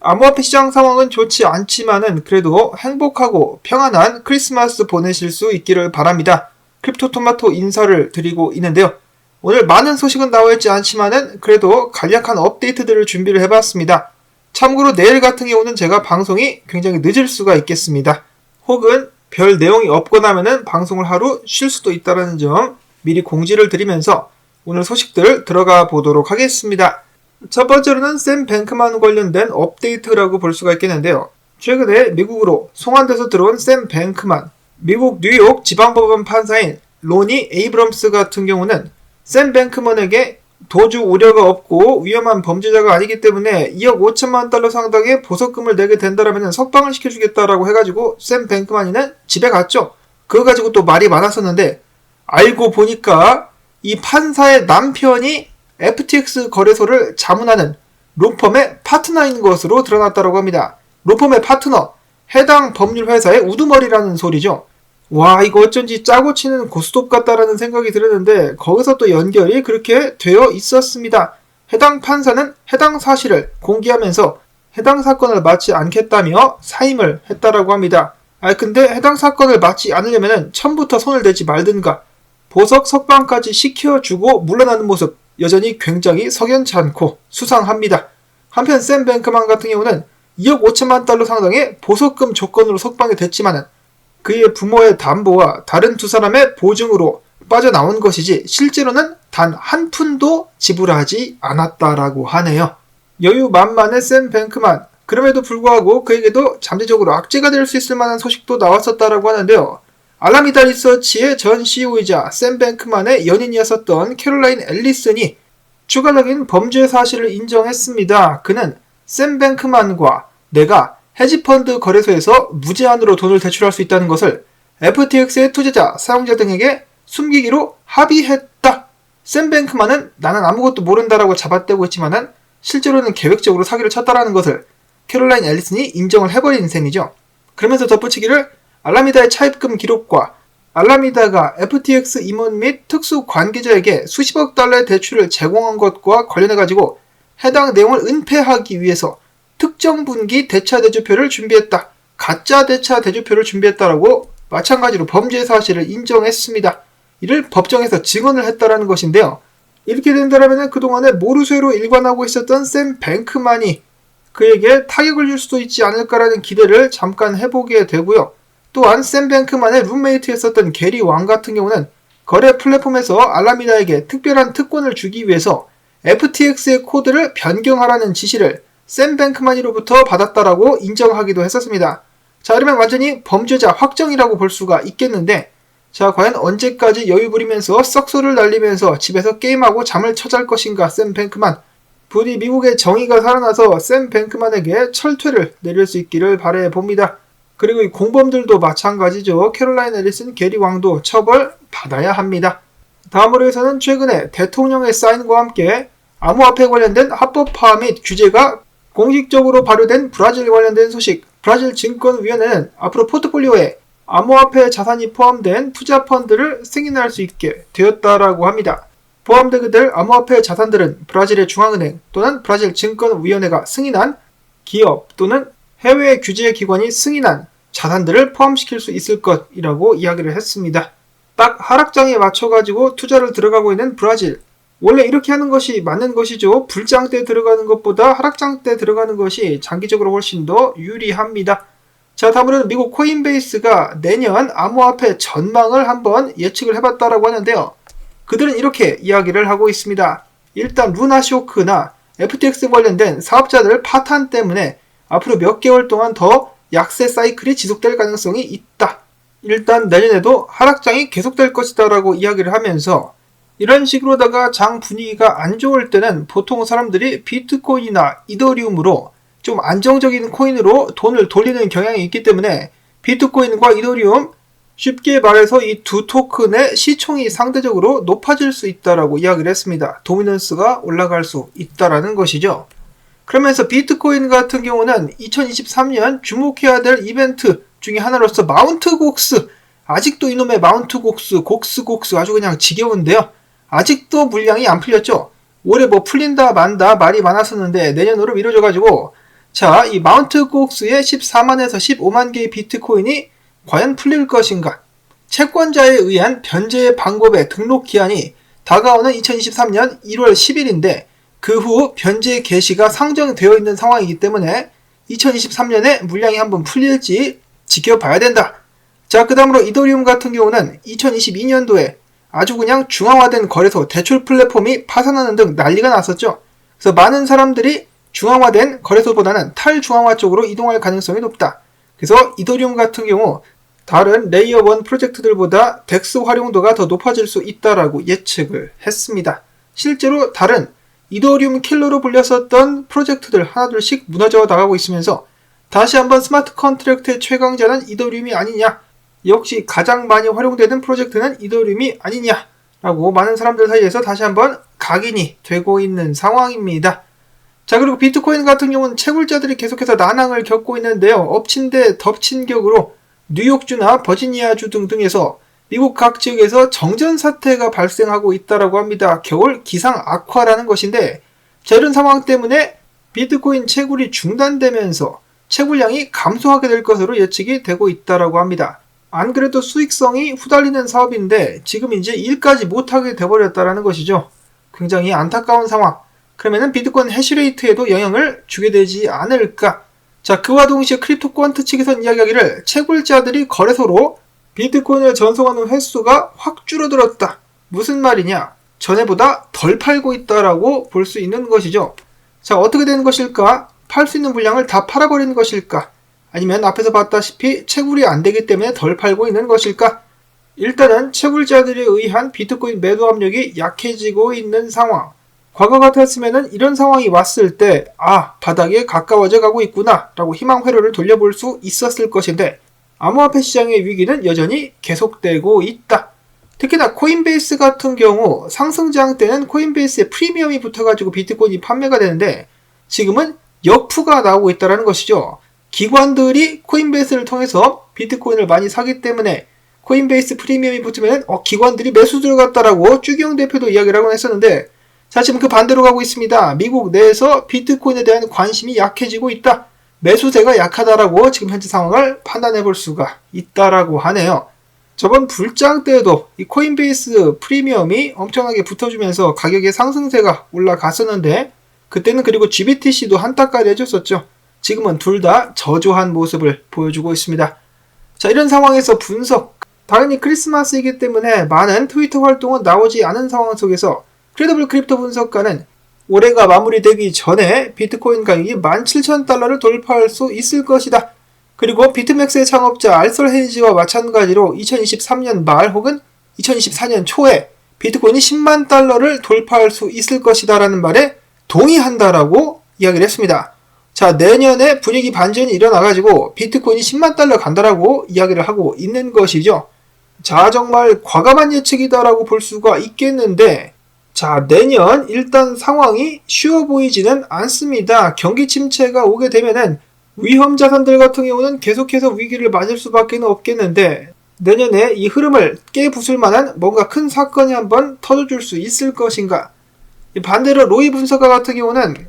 암호화폐 시장 상황은 좋지 않지만은 그래도 행복하고 평안한 크리스마스 보내실 수 있기를 바랍니다. 크립토토마토 인사를 드리고 있는데요. 오늘 많은 소식은 나와 있지 않지만은 그래도 간략한 업데이트들을 준비를 해봤습니다. 참고로 내일 같은 경우는 제가 방송이 굉장히 늦을 수가 있겠습니다. 혹은 별 내용이 없거나 하면은 방송을 하루 쉴 수도 있다는 점 미리 공지를 드리면서 오늘 소식들 들어가 보도록 하겠습니다. 첫 번째로는 샘 뱅크만 관련된 업데이트라고 볼 수가 있겠는데요. 최근에 미국으로 송환돼서 들어온 샘 뱅크만, 미국 뉴욕 지방법원 판사인 로니 에이브럼스 같은 경우는 샘 뱅크만에게 도주 우려가 없고 위험한 범죄자가 아니기 때문에 2억 5천만 달러 상당의 보석금을 내게 된다라면 석방을 시켜주겠다라고 해가지고 샘 뱅크만이는 집에 갔죠. 그거 가지고 또 말이 많았었는데 알고 보니까 이 판사의 남편이 FTX 거래소를 자문하는 로펌의 파트너인 것으로 드러났다고 합니다. 로펌의 파트너, 해당 법률 회사의 우두머리라는 소리죠. 와, 이거 어쩐지 짜고 치는 고스톱 같다라는 생각이 들었는데 거기서 또 연결이 그렇게 되어 있었습니다. 해당 판사는 해당 사실을 공개하면서 해당 사건을 맡지 않겠다며 사임을 했다라고 합니다. 근데 해당 사건을 맡지 않으려면 처음부터 손을 대지 말든가 보석 석방까지 시켜주고 물러나는 모습 여전히 굉장히 석연치 않고 수상합니다. 한편 샘 뱅크만 같은 경우는 2억 5천만 달러 상당의 보석금 조건으로 석방이 됐지만은 그의 부모의 담보와 다른 두 사람의 보증으로 빠져나온 것이지 실제로는 단 한 푼도 지불하지 않았다라고 하네요. 여유 만만의 샘 뱅크만, 그럼에도 불구하고 그에게도 잠재적으로 악재가 될 수 있을 만한 소식도 나왔었다라고 하는데요. 알라미다 리서치의 전 CEO이자 샘 뱅크만의 연인이었었던 캐롤라인 앨리슨이 추가적인 범죄 사실을 인정했습니다. 그는 샘 뱅크만과 내가 헤지펀드 거래소에서 무제한으로 돈을 대출할 수 있다는 것을 FTX의 투자자, 사용자 등에게 숨기기로 합의했다. 샘 뱅크만은 나는 아무것도 모른다라고 잡아떼고 있지만은 실제로는 계획적으로 사기를 쳤다라는 것을 캐롤라인 앨리슨이 인정을 해버린 셈이죠. 그러면서 덧붙이기를 알라미다의 차입금 기록과 알라미다가 FTX 임원 및 특수 관계자에게 수십억 달러의 대출을 제공한 것과 관련해가지고 해당 내용을 은폐하기 위해서 특정 분기 대차 대조표를 준비했다. 가짜 대차 대조표를 준비했다라고 마찬가지로 범죄 사실을 인정했습니다. 이를 법정에서 증언을 했다라는 것인데요. 이렇게 된다면 그동안에 모르쇠로 일관하고 있었던 샘 뱅크만이 그에게 타격을 줄 수도 있지 않을까라는 기대를 잠깐 해보게 되고요. 또한 샘 뱅크만의 룸메이트였었던 게리 왕 같은 경우는 거래 플랫폼에서 알라미다에게 특별한 특권을 주기 위해서 FTX의 코드를 변경하라는 지시를 샘 뱅크만이로부터 받았다라고 인정하기도 했었습니다. 자, 그러면 완전히 범죄자 확정이라고 볼 수가 있겠는데, 자, 과연 언제까지 여유 부리면서 썩소를 날리면서 집에서 게임하고 잠을 쳐잘 것인가 샘 뱅크만. 부디 미국의 정의가 살아나서 샘 뱅크만에게 철퇴를 내릴 수 있기를 바라봅니다. 그리고 이 공범들도 마찬가지죠. 캐롤라인 앨리슨, 게리 왕도 처벌 받아야 합니다. 다음으로 해서는 최근에 대통령의 사인과 함께 암호화폐 관련된 합법화 및 규제가 공식적으로 발효된 브라질 관련된 소식. 브라질 증권위원회는 앞으로 포트폴리오에 암호화폐 자산이 포함된 투자 펀드를 승인할 수 있게 되었다라고 합니다. 포함되게 될 암호화폐 자산들은 브라질의 중앙은행 또는 브라질 증권위원회가 승인한 기업 또는 해외 규제 기관이 승인한 자산들을 포함시킬 수 있을 것이라고 이야기를 했습니다. 딱 하락장에 맞춰가지고 투자를 들어가고 있는 브라질. 원래 이렇게 하는 것이 맞는 것이죠. 불장 때 들어가는 것보다 하락장 때 들어가는 것이 장기적으로 훨씬 더 유리합니다. 자, 다음으로는 미국 코인베이스가 내년 암호화폐 전망을 한번 예측을 해봤다라고 하는데요. 그들은 이렇게 이야기를 하고 있습니다. 일단 루나쇼크나 FTX 관련된 사업자들 파탄 때문에 앞으로 몇 개월 동안 더 약세 사이클이 지속될 가능성이 있다. 일단 내년에도 하락장이 계속될 것이다 라고 이야기를 하면서 이런 식으로다가 장 분위기가 안 좋을 때는 보통 사람들이 비트코인이나 이더리움으로 좀 안정적인 코인으로 돈을 돌리는 경향이 있기 때문에 비트코인과 이더리움, 쉽게 말해서 이 두 토큰의 시총이 상대적으로 높아질 수 있다라고 이야기를 했습니다. 도미넌스가 올라갈 수 있다라는 것이죠. 그러면서 비트코인 같은 경우는 2023년 주목해야 될 이벤트 중에 하나로서 마운트 곡스, 아직도 이놈의 마운트 곡스 아주 그냥 지겨운데요. 아직도 물량이 안 풀렸죠. 올해 뭐 풀린다 만다 말이 많았었는데 내년으로 미뤄져가지고 자, 이 마운트 곡스의 14만에서 15만 개의 비트코인이 과연 풀릴 것인가? 채권자에 의한 변제 방법의 등록 기한이 다가오는 2023년 1월 10일인데 그 후 변제 개시가 상정되어 있는 상황이기 때문에 2023년에 물량이 한번 풀릴지 지켜봐야 된다. 자, 그 다음으로 이더리움 같은 경우는 2022년도에 아주 그냥 중앙화된 거래소 대출 플랫폼이 파산하는 등 난리가 났었죠. 그래서 많은 사람들이 중앙화된 거래소보다는 탈중앙화 쪽으로 이동할 가능성이 높다. 그래서 이더리움 같은 경우 다른 레이어 1 프로젝트들보다 덱스 활용도가 더 높아질 수 있다라고 예측을 했습니다. 실제로 다른 이더리움 킬러로 불렸었던 프로젝트들 하나둘씩 무너져 나가고 있으면서 다시 한번 스마트 컨트랙트의 최강자는 이더리움이 아니냐, 역시 가장 많이 활용되는 프로젝트는 이더리움이 아니냐라고 많은 사람들 사이에서 다시 한번 각인이 되고 있는 상황입니다. 자, 그리고 비트코인 같은 경우는 채굴자들이 계속해서 난항을 겪고 있는데요. 엎친 데 덮친 격으로 뉴욕주나 버지니아주 등등에서 미국 각 지역에서 정전 사태가 발생하고 있다라고 합니다. 겨울 기상 악화라는 것인데, 자, 이런 상황 때문에 비트코인 채굴이 중단되면서 채굴량이 감소하게 될 것으로 예측이 되고 있다라고 합니다. 안 그래도 수익성이 후달리는 사업인데 지금 이제 일까지 못하게 돼버렸다라는 것이죠. 굉장히 안타까운 상황. 그러면은 비트코인 해시레이트에도 영향을 주게 되지 않을까? 자, 그와 동시에 크립토 퀀트 측에서는 이야기하기를 채굴자들이 거래소로 비트코인을 전송하는 횟수가 확 줄어들었다. 무슨 말이냐? 전에보다 덜 팔고 있다라고 볼 수 있는 것이죠. 자, 어떻게 되는 것일까? 팔 수 있는 물량을 다 팔아버리는 것일까? 아니면 앞에서 봤다시피 채굴이 안 되기 때문에 덜 팔고 있는 것일까? 일단은 채굴자들에 의한 비트코인 매도 압력이 약해지고 있는 상황. 과거 같았으면은 이런 상황이 왔을 때, 바닥에 가까워져 가고 있구나 라고 희망 회로를 돌려볼 수 있었을 것인데, 암호화폐 시장의 위기는 여전히 계속되고 있다. 특히나 코인베이스 같은 경우 상승장 때는 코인베이스에 프리미엄이 붙어가지고 비트코인이 판매가 되는데 지금은 역푸가 나오고 있다는 것이죠. 기관들이 코인베이스를 통해서 비트코인을 많이 사기 때문에 코인베이스 프리미엄이 붙으면 기관들이 매수 들어갔다라고 쭈기용 대표도 이야기를 하곤 했었는데, 자, 지금 그 반대로 가고 있습니다. 미국 내에서 비트코인에 대한 관심이 약해지고 있다. 매수세가 약하다라고 지금 현재 상황을 판단해 볼 수가 있다라고 하네요. 저번 불장 때에도 이 코인베이스 프리미엄이 엄청나게 붙어주면서 가격의 상승세가 올라갔었는데 그때는 그리고 GBTC도 한타까지 해줬었죠. 지금은 둘 다 저조한 모습을 보여주고 있습니다. 자, 이런 상황에서 분석. 당연히 크리스마스이기 때문에 많은 트위터 활동은 나오지 않은 상황 속에서 크레더블 크립토 분석가는 올해가 마무리되기 전에 비트코인 가격이 17,000달러를 돌파할 수 있을 것이다. 그리고 비트맥스의 창업자 알설 헤이지와 마찬가지로 2023년 말 혹은 2024년 초에 비트코인이 10만 달러를 돌파할 수 있을 것이다 라는 말에 동의한다라고 이야기를 했습니다. 자, 내년에 분위기 반전이 일어나가지고 비트코인이 10만 달러 간다라고 이야기를 하고 있는 것이죠. 자, 정말 과감한 예측이다라고 볼 수가 있겠는데, 자, 내년 일단 상황이 쉬워 보이지는 않습니다. 경기 침체가 오게 되면은 위험 자산들 같은 경우는 계속해서 위기를 맞을 수밖에 없겠는데 내년에 이 흐름을 깨부술 만한 뭔가 큰 사건이 한번 터져줄 수 있을 것인가? 반대로 로이 분석가 같은 경우는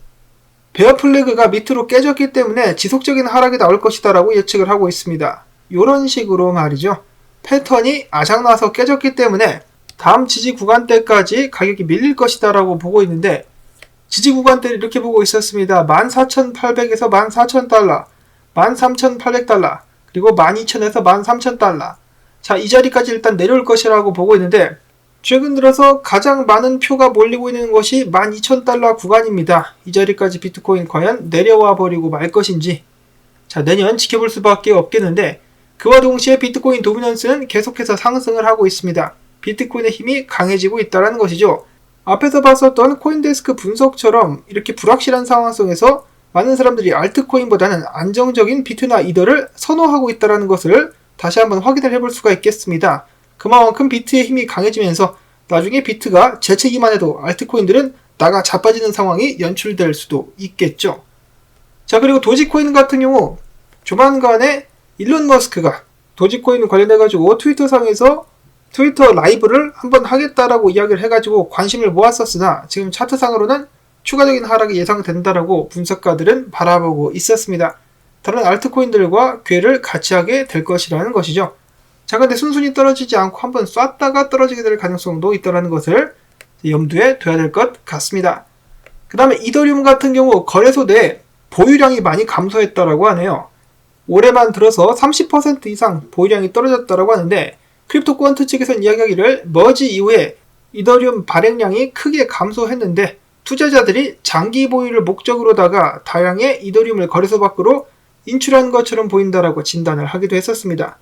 베어 플래그가 밑으로 깨졌기 때문에 지속적인 하락이 나올 것이다 라고 예측을 하고 있습니다. 이런 식으로 말이죠. 패턴이 아작나서 깨졌기 때문에 다음 지지 구간대까지 가격이 밀릴 것이다 라고 보고 있는데, 지지 구간대를 이렇게 보고 있었습니다. 14,800에서 14,000달러, 13,800달러, 그리고 12,000에서 13,000달러. 자, 이 자리까지 일단 내려올 것이라고 보고 있는데, 최근 들어서 가장 많은 표가 몰리고 있는 것이 12,000달러 구간입니다. 이 자리까지 비트코인 과연 내려와 버리고 말 것인지. 자, 내년 지켜볼 수밖에 없겠는데, 그와 동시에 비트코인 도미넌스는 계속해서 상승을 하고 있습니다. 비트코인의 힘이 강해지고 있다는 것이죠. 앞에서 봤었던 코인데스크 분석처럼 이렇게 불확실한 상황 속에서 많은 사람들이 알트코인보다는 안정적인 비트나 이더를 선호하고 있다는 것을 다시 한번 확인을 해볼 수가 있겠습니다. 그만큼 비트의 힘이 강해지면서 나중에 비트가 재채기만 해도 알트코인들은 나가 자빠지는 상황이 연출될 수도 있겠죠. 자, 그리고 도지코인 같은 경우 조만간에 일론 머스크가 도지코인 관련해가지고 트위터상에서 트위터 라이브를 한번 하겠다라고 이야기를 해가지고 관심을 모았었으나 지금 차트상으로는 추가적인 하락이 예상된다라고 분석가들은 바라보고 있었습니다. 다른 알트코인들과 궤를 같이 하게 될 것이라는 것이죠. 자, 근데 순순히 떨어지지 않고 한번 쐈다가 떨어지게 될 가능성도 있다는 것을 염두에 둬야 될 것 같습니다. 그 다음에 이더리움 같은 경우 거래소 내 보유량이 많이 감소했다라고 하네요. 올해만 들어서 30% 이상 보유량이 떨어졌다라고 하는데, 크립토 퀀트 측에서는 이야기하기를 머지 이후에 이더리움 발행량이 크게 감소했는데 투자자들이 장기 보유를 목적으로다가 다량의 이더리움을 거래소 밖으로 인출한 것처럼 보인다라고 진단을 하기도 했었습니다.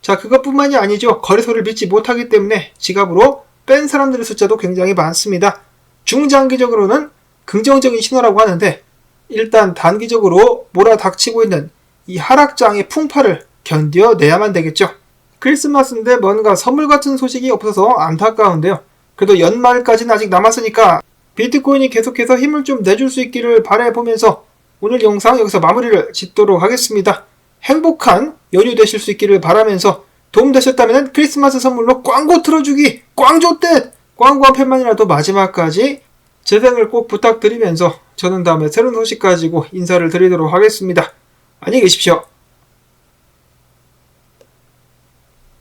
자, 그것뿐만이 아니죠. 거래소를 믿지 못하기 때문에 지갑으로 뺀 사람들의 숫자도 굉장히 많습니다. 중장기적으로는 긍정적인 신호라고 하는데, 일단 단기적으로 몰아닥치고 있는 이 하락장의 풍파를 견뎌내야만 되겠죠. 크리스마스인데 뭔가 선물 같은 소식이 없어서 안타까운데요. 그래도 연말까지는 아직 남았으니까 비트코인이 계속해서 힘을 좀 내줄 수 있기를 바라보면서 오늘 영상 여기서 마무리를 짓도록 하겠습니다. 행복한 연휴 되실 수 있기를 바라면서 도움되셨다면 크리스마스 선물로 광고 틀어주기 꽝좋댓 광고 한 편만이라도 마지막까지 재생을 꼭 부탁드리면서 저는 다음에 새로운 소식 가지고 인사를 드리도록 하겠습니다. 안녕히 계십시오.